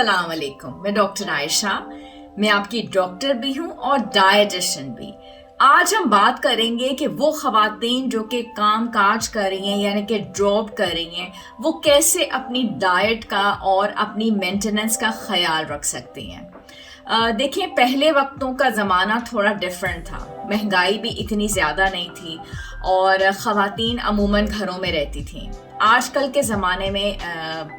अस्सलाम वालेकुम। मैं डॉक्टर आयशा, मैं आपकी डॉक्टर भी हूँ और डाइटिशियन भी। आज हम बात करेंगे कि वो ख़वातीन जो कि काम काज कर रही हैं यानी कि जॉब कर रही हैं, वो कैसे अपनी डाइट का और अपनी मेंटेनेंस का ख्याल रख सकती हैं। देखिए, पहले वक्तों का ज़माना थोड़ा डिफरेंट था, महंगाई भी इतनी ज़्यादा नहीं थी और ख़वातीन अमूमन घरों में रहती थीं। आजकल के ज़माने में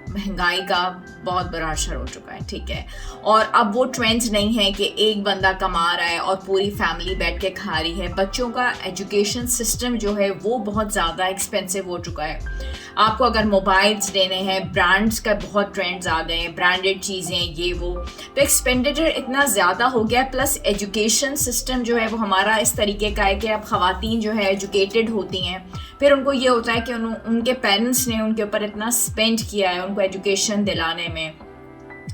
महंगाई का बहुत बड़ा असर हो चुका है, ठीक है। और अब वो ट्रेंड्स नहीं है कि एक बंदा कमा रहा है और पूरी फैमिली बैठ के खा रही है। बच्चों का एजुकेशन सिस्टम जो है वो बहुत ज़्यादा एक्सपेंसिव हो चुका है। आपको अगर मोबाइल्स लेने हैं, ब्रांड्स का बहुत ट्रेंड्स आ गए हैं, ब्रांडेड चीज़ें ये वो, तो एक्सपेंडिचर इतना ज़्यादा हो गया। प्लस एजुकेशन सिस्टम जो है वो हमारा इस तरीके का है कि अब ख़वातीन जो है एजुकेटेड होती हैं, फिर उनको ये होता है कि उनके पेरेंट्स ने उनके ऊपर इतना स्पेंड किया है उनको एजुकेशन दिलाने में,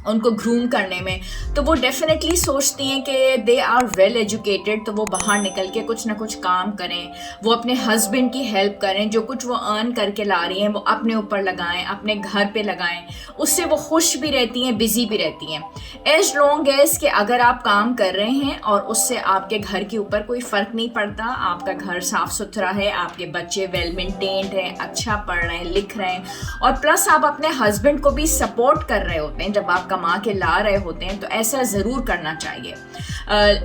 उनको ग्रूम करने में, तो वो डेफिनेटली सोचती हैं कि दे आर वेल एजुकेटेड, तो वो बाहर निकल के कुछ ना कुछ काम करें, वो अपने हस्बैंड की हेल्प करें, जो कुछ वो अर्न करके ला रही हैं वो अपने ऊपर लगाएं, अपने घर पे लगाएं। उससे वो खुश भी रहती हैं, बिजी भी रहती हैं। एज लॉन्ग एज कि अगर आप काम कर रहे हैं और उससे आपके घर के ऊपर कोई फ़र्क नहीं पड़ता, आपका घर साफ़ सुथरा है, आपके बच्चे वेल मेंटेन्ड हैं, अच्छा पढ़ रहे हैं, लिख रहे हैं, और प्लस आप अपने हस्बैंड को भी सपोर्ट कर रहे होते हैं जब आप कमा के ला रहे होते हैं, तो ऐसा ज़रूर करना चाहिए।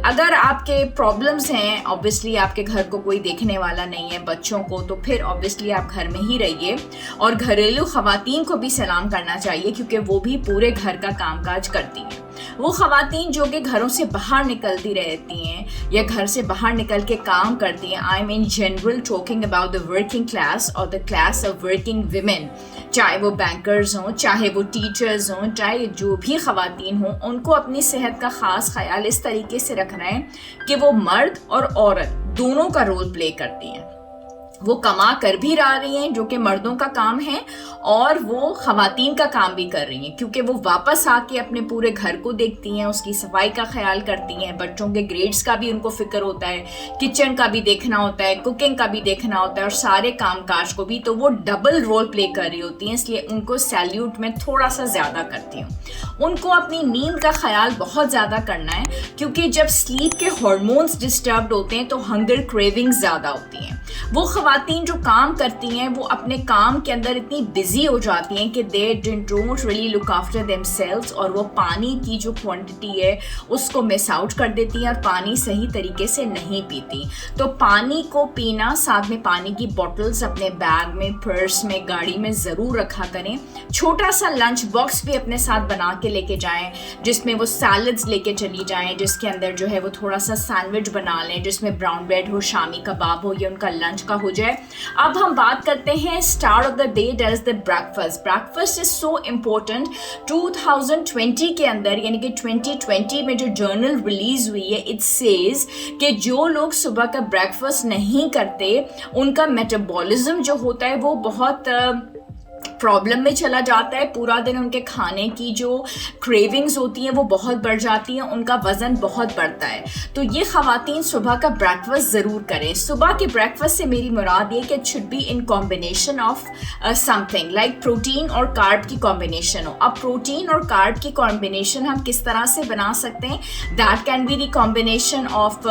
अगर आपके प्रॉब्लम्स हैं, ऑब्वियसली आपके घर को कोई देखने वाला नहीं है, बच्चों को, तो फिर ऑब्वियसली आप घर में ही रहिए। और घरेलू ख़वातीन को भी सलाम करना चाहिए क्योंकि वो भी पूरे घर का कामकाज करती हैं। वो ख़वातीन जो कि घरों से बाहर निकलती रहती हैं या घर से बाहर निकल के काम करती हैं, I mean general talking about the working class और the class of working women, चाहे वो बैंकर्स हों, चाहे वो टीचर्स हों, चाहे जो भी ख़वातीन हों, उनको अपनी सेहत का ख़ास ख्याल इस तरीके से रखना है कि वो मर्द और औरत दोनों का रोल प्ले करती हैं। वो कमा कर भी रही हैं जो कि मर्दों का काम है, और वो ख़वातीन का काम भी कर रही हैं क्योंकि वो वापस आके अपने पूरे घर को देखती हैं, उसकी सफाई का ख्याल करती हैं, बच्चों के ग्रेड्स का भी उनको फ़िक्र होता है, किचन का भी देखना होता है, कुकिंग का भी देखना होता है और सारे कामकाज को भी, तो वो डबल रोल प्ले कर रही होती हैं। इसलिए उनको सैल्यूट में थोड़ा सा ज़्यादा करती हूँ। उनको अपनी नींद का ख्याल बहुत ज़्यादा करना है क्योंकि जब स्लीप के हार्मोन्स डिस्टर्ब्ड होते हैं तो हंगर क्रेविंग्स ज़्यादा होती हैं। वो ख़वातीन जो काम करती हैं वो अपने काम के अंदर इतनी बिजी हो जाती हैं कि they don't really look after themselves, और वो पानी की जो क्वांटिटी है उसको मिस आउट कर देती हैं और पानी सही तरीके से नहीं पीती। तो पानी को पीना, साथ में पानी की बॉटल्स अपने बैग में, पर्स में, गाड़ी में ज़रूर रखा करें। छोटा सा लंच बॉक्स भी अपने साथ बना के लेके जाएं जिसमें वो सैलड्स लेके चली जाएं, जिसके अंदर जो है वो थोड़ा सा सैंडविच बना लें जिसमें ब्राउन ब्रेड हो, शामी कबाब हो, या उनका लंच का हो जाए। अब हम बात करते हैं start of the day, that is the breakfast. Breakfast is so important. 2020 के अंदर यानी कि 2020 में जो जर्नल रिलीज हुई है, इट सेज कि जो लोग सुबह का ब्रेकफास्ट नहीं करते उनका मेटाबॉलिज्म जो होता है वो बहुत प्रॉब्लम में चला जाता है। पूरा दिन उनके खाने की जो क्रेविंग्स होती हैं वो बहुत बढ़ जाती हैं, उनका वज़न बहुत बढ़ता है। तो ये ख़वातीन सुबह का ब्रेकफास्ट ज़रूर करें। सुबह के ब्रेकफास्ट से मेरी मुराद ये कि it should be in combination of something like protein और कार्ब की कॉम्बिनेशन हो। अब प्रोटीन और कार्ब की कॉम्बिनेशन हम किस तरह से बना सकते हैं? That can be the combination of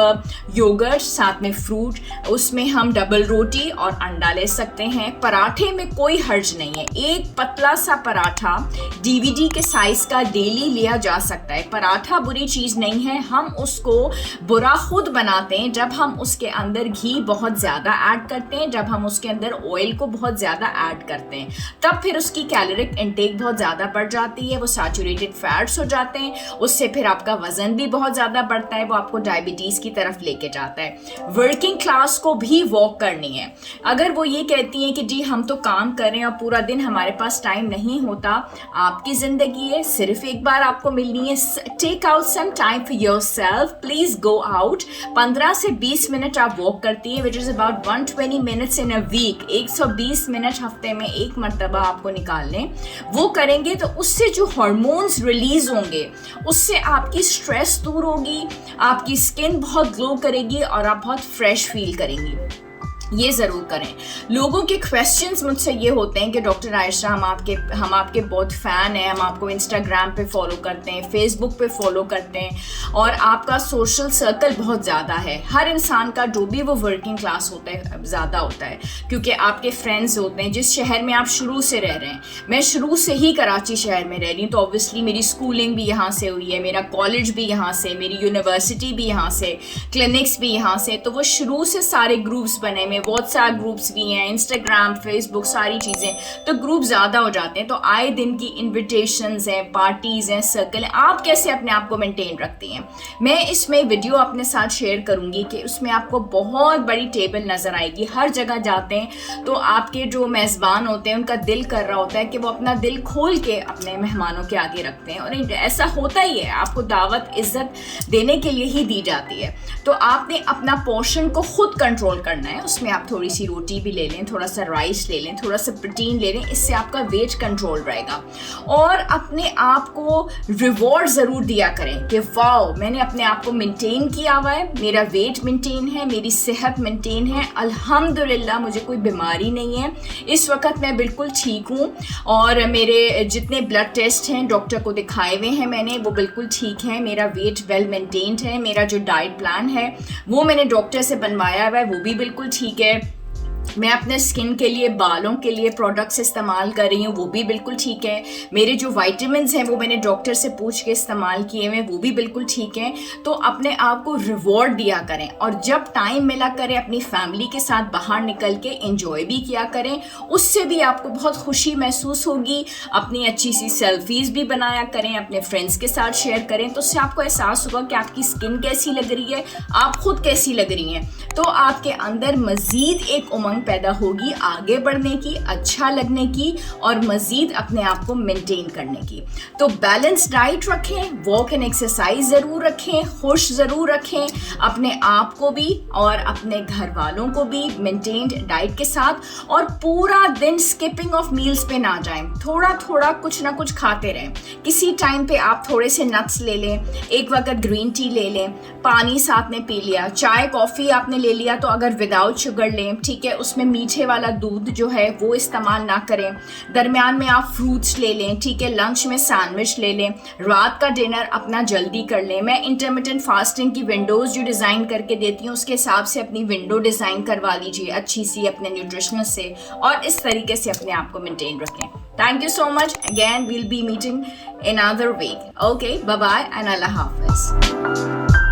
yogurt, साथ में फ्रूट, उसमें हम डबल रोटी और अंडा ले सकते हैं। पराठे में कोई हर्ज नहीं है, एक पतला सा पराठा डीवीडी के साइज का डेली लिया जा सकता है। पराठा बुरी चीज़ नहीं है, हम उसको बुरा खुद बनाते हैं जब हम उसके अंदर घी बहुत ज़्यादा ऐड करते हैं, जब हम उसके अंदर ऑयल को बहुत ज़्यादा ऐड करते हैं, तब फिर उसकी कैलोरिक इंटेक बहुत ज़्यादा बढ़ जाती है, वो सैचुरेटेड फैट्स हो जाते हैं, उससे फिर आपका वज़न भी बहुत ज़्यादा बढ़ता है, वो आपको डायबिटीज़ की तरफ लेके जाता है। वर्किंग क्लास को भी वॉक करनी है। अगर वो ये कहती हैं कि जी हम तो काम कर रहे हैं और पूरा दिन हमारे पास टाइम नहीं होता, आपकी ज़िंदगी है, सिर्फ एक बार आपको मिलनी है। Take out some time for yourself, please go out. 15 से 20 मिनट आप वॉक करती हैं, which is about 120 minutes in a week. 120 minute हफ्ते में एक मरतबा आपको निकाल लें। वो करेंगे तो उससे जो हार्मोन्स रिलीज़ होंगे उससे आपकी स्ट्रेस दूर होगी, आपकी स्किन बहुत ग्लो करेगी और आप बहुत फ्रेश फील करेंगी। ये ज़रूर करें। लोगों के क्वेश्चंस मुझसे ये होते हैं कि डॉक्टर आयशा, हम आपके बहुत फ़ैन हैं, हम आपको इंस्टाग्राम पे फॉलो करते हैं, फेसबुक पे फॉलो करते हैं और आपका सोशल सर्कल बहुत ज़्यादा है। हर इंसान का जो भी वो वर्किंग क्लास होता है ज़्यादा होता है, क्योंकि आपके फ्रेंड्स होते हैं जिस शहर में आप शुरू से रह रहे हैं। मैं शुरू से ही कराची शहर में रह रही हूँ, तो ऑब्वियसली मेरी स्कूलिंग भी यहाँ से हुई है, मेरा कॉलेज भी यहाँ से, मेरी यूनिवर्सिटी भी यहाँ से, क्लिनिक्स भी यहाँ से। तो वो शुरू से सारे ग्रुप्स बने, व्हाट्सएप ग्रुप्स भी हैं, इंस्टाग्राम, फेसबुक, सारी चीज़ें, तो ग्रुप ज़्यादा हो जाते हैं। तो आए दिन की इन्विटेशंस हैं, पार्टीज़ हैं, सर्कल हैं। आप कैसे अपने आप को मेंटेन रखती हैं, मैं इसमें वीडियो अपने साथ शेयर करूंगी कि उसमें आपको बहुत बड़ी टेबल नज़र आएगी। हर जगह जाते हैं तो आपके जो मेज़बान होते हैं उनका दिल कर रहा होता है कि वो अपना दिल खोल के अपने मेहमानों के आगे रखते हैं, और ऐसा होता ही है। आपको दावत इज़्ज़त देने के लिए ही दी जाती है। तो आपने अपना पोर्शन को खुद कंट्रोल करना है। उसमें आप थोड़ी सी रोटी भी ले लें, थोड़ा सा राइस ले लें, थोड़ा सा प्रोटीन ले लें, इससे आपका वेट कंट्रोल रहेगा। और अपने आप को रिवॉर्ड ज़रूर दिया करें कि वाओ, मैंने अपने आप को मेंटेन किया हुआ है, मेरा वेट मेंटेन है, मेरी सेहत मेंटेन है, अल्हम्दुलिल्लाह मुझे कोई बीमारी नहीं है, इस वक्त मैं बिल्कुल ठीक हूँ। और मेरे जितने ब्लड टेस्ट हैं डॉक्टर को दिखाए हुए हैं मैंने, वो बिल्कुल ठीक है, मेरा वेट वेल मेंटेन्ड है, मेरा जो डाइट प्लान है वो मैंने डॉक्टर से बनवाया हुआ है, वो भी बिल्कुल ठीक है। मैं अपने स्किन के लिए, बालों के लिए प्रोडक्ट्स इस्तेमाल कर रही हूँ, वो भी बिल्कुल ठीक है। मेरे जो विटामिन्स हैं वो मैंने डॉक्टर से पूछ के इस्तेमाल किए हुए, वो भी बिल्कुल ठीक है। तो अपने आप को रिवॉर्ड दिया करें, और जब टाइम मिला करें अपनी फैमिली के साथ बाहर निकल के एंजॉय भी किया करें, उससे भी आपको बहुत खुशी महसूस होगी। अपनी अच्छी सी सेल्फीज़ भी बनाया करें, अपने फ्रेंड्स के साथ शेयर करें, तो उससे आपको एहसास होगा कि आपकी स्किन कैसी लग रही है, आप खुद कैसी लग रही हैं। तो आपके अंदर मज़ीद एक उमंग पैदा होगी आगे बढ़ने की, अच्छा लगने की, और मजीद अपने आप को मेंटेन करने की। तो बैलेंस डाइट रखें, वॉक एंड एक्सरसाइज ज़रूर रखें, खुश ज़रूर रखें अपने आप को भी और अपने घर वालों को भी मेंटेन्ड डाइट के साथ। और पूरा दिन स्किपिंग ऑफ मील्स पे ना जाएं, थोड़ा थोड़ा कुछ ना कुछ खाते रहें। किसी टाइम पे आप थोड़े से नट्स ले लें, एक वक्त ग्रीन टी ले लें, पानी साथ में पी लिया, चाय कॉफ़ी आपने ले लिया तो अगर विदाउट शुगर लें, ठीक है। उसमें मीठे वाला दूध जो है वो इस्तेमाल ना करें। दरमियान में आप फ्रूट्स ले लें, ठीक है। लंच में सैंडविच ले लें, रात का डिनर अपना जल्दी कर लें। मैं इंटरमिटेंट फास्टिंग की विंडोज़ जो डिज़ाइन करके देती हूँ उसके हिसाब से अपनी विंडो डिज़ाइन करवा लीजिए अच्छी सी अपने न्यूट्रिशनिस्ट से, और इस तरीके से अपने आप को मेंटेन रखें। Thank you so much again, we'll be meeting in other week. Okay, bye bye and अल्लाह हाफिज़।